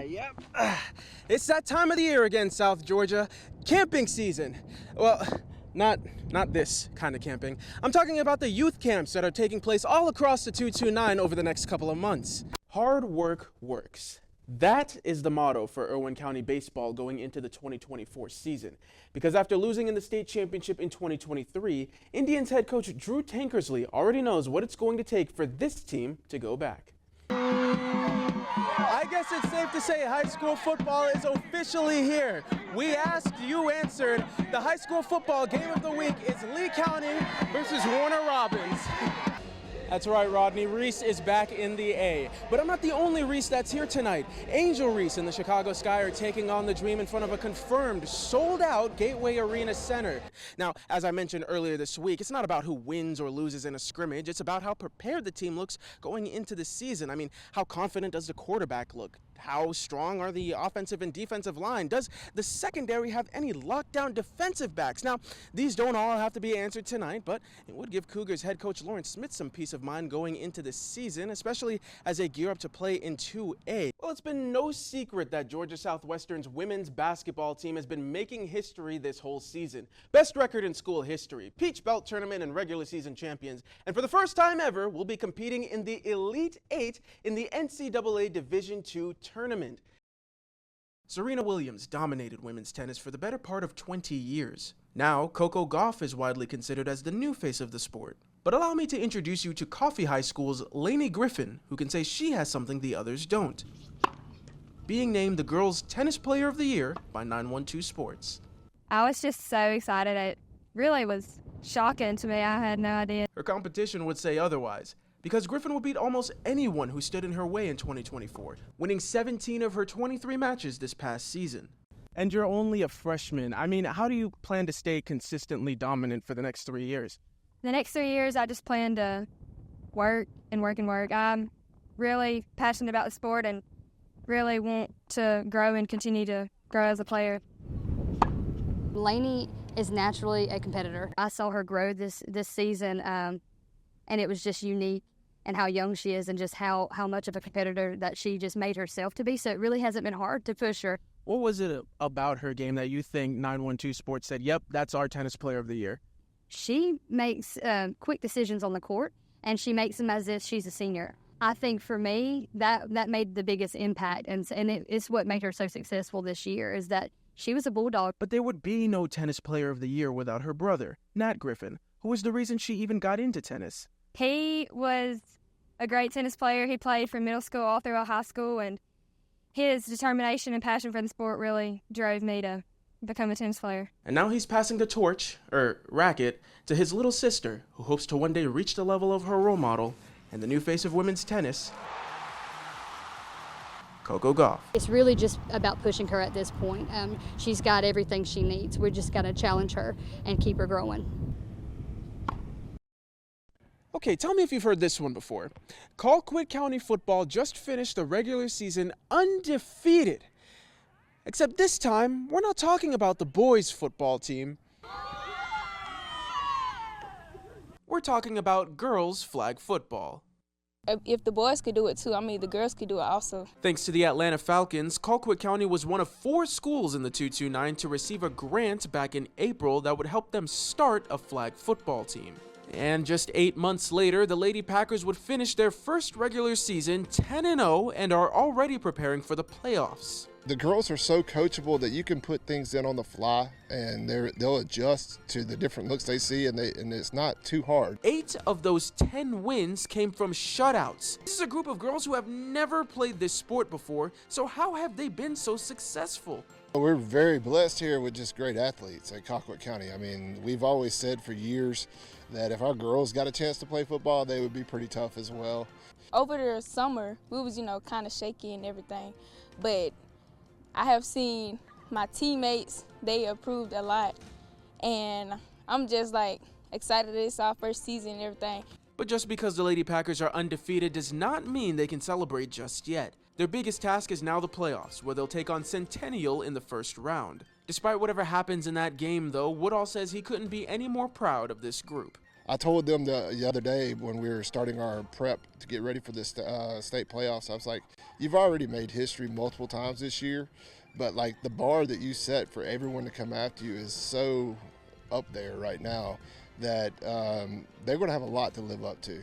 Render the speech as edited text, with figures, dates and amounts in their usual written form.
Yep. It's that time of the year again, South Georgia. Camping season. Well, not this kind of camping. I'm talking about the youth camps that are taking place all across the 229 over the next couple of months. Hard work works. That is the motto for Irwin County baseball going into the 2024 season. Because after losing in the state championship in 2023, Indians head coach Drew Tankersley already knows what it's going to take for this team to go back. I guess it's safe to say high school football is officially here. We asked, you answered. The high school football game of the week is Lee County versus Warner Robins. That's right, Rodney. Reese is back in the A. But I'm not the only Reese that's here tonight. Angel Reese and the Chicago Sky are taking on the Dream in front of a confirmed, sold-out Gateway Arena Center. Now, as I mentioned earlier this week, it's not about who wins or loses in a scrimmage. It's about how prepared the team looks going into the season. I mean, how confident does the quarterback look? How strong are the offensive and defensive line? Does the secondary have any lockdown defensive backs? Now, these don't all have to be answered tonight, but it would give Cougars head coach Lawrence Smith some peace of mind going into the season, especially as they gear up to play in 2A. Well, it's been no secret that Georgia Southwestern's women's basketball team has been making history this whole season. Best record in school history, Peach Belt tournament and regular season champions, and for the first time ever, will be competing in the Elite Eight in the NCAA Division II tournament. Serena Williams dominated women's tennis for the better part of 20 years. Now, Coco Gauff is widely considered as the new face of the sport. But allow me to introduce you to Coffee High School's Lainey Griffin, who can say she has something the others don't. Being named the Girls Tennis Player of the Year by 912 Sports. I was just so excited. It really was shocking to me. I had no idea. Her competition would say otherwise, because Griffin will beat almost anyone who stood in her way in 2024, winning 17 of her 23 matches this past season. And you're only a freshman. I mean, how do you plan to stay consistently dominant for the next 3 years? The next 3 years, I just plan to work and work and work. I'm really passionate about the sport and really want to grow and continue to grow as a player. Lainey is naturally a competitor. I saw her grow this season, and it was just unique, and how young she is and just how much of a competitor that she just made herself to be. So it really hasn't been hard to push her. What was it about her game that you think 912 Sports said, yep, that's our tennis player of the year? She makes quick decisions on the court, and she makes them as if she's a senior. I think for me, that made the biggest impact, and it's what made her so successful this year, is that she was a bulldog. But there would be no tennis player of the year without her brother, Nat Griffin, who was the reason she even got into tennis. He was a great tennis player. He played from middle school all throughout high school, and his determination and passion for the sport really drove me to become a tennis player. And now he's passing the torch, or racket, to his little sister, who hopes to one day reach the level of her role model and the new face of women's tennis, Coco Gauff. It's really just about pushing her at this point. She's got everything she needs. We just got to challenge her and keep her growing. Okay, tell me if you've heard this one before. Colquitt County football just finished the regular season undefeated. Except this time, we're not talking about the boys' football team. We're talking about girls' flag football. If the boys could do it too, I mean, the girls could do it also. Thanks to the Atlanta Falcons, Colquitt County was one of 4 schools in the 229 to receive a grant back in April that would help them start a flag football team. And just 8 months later, the Lady Packers would finish their first regular season 10-0 and are already preparing for the playoffs. The girls are so coachable that you can put things in on the fly and they'll adjust to the different looks they see, and it's not too hard. 8 of those 10 wins came from shutouts. This is a group of girls who have never played this sport before, so how have they been so successful? We're very blessed here with just great athletes at Colquitt County. I mean, we've always said for years that if our girls got a chance to play football, they would be pretty tough as well. Over the summer, we was, kind of shaky and everything, but I have seen my teammates, they improved a lot, and I'm just excited that it's our first season and everything. But just because the Lady Packers are undefeated does not mean they can celebrate just yet. Their biggest task is now the playoffs, where they'll take on Centennial in the first round. Despite whatever happens in that game, though, Woodall says he couldn't be any more proud of this group. I told them the other day when we were starting our prep to get ready for this state playoffs, I was like, you've already made history multiple times this year, but like the bar that you set for everyone to come after you is so up there right now that they're going to have a lot to live up to.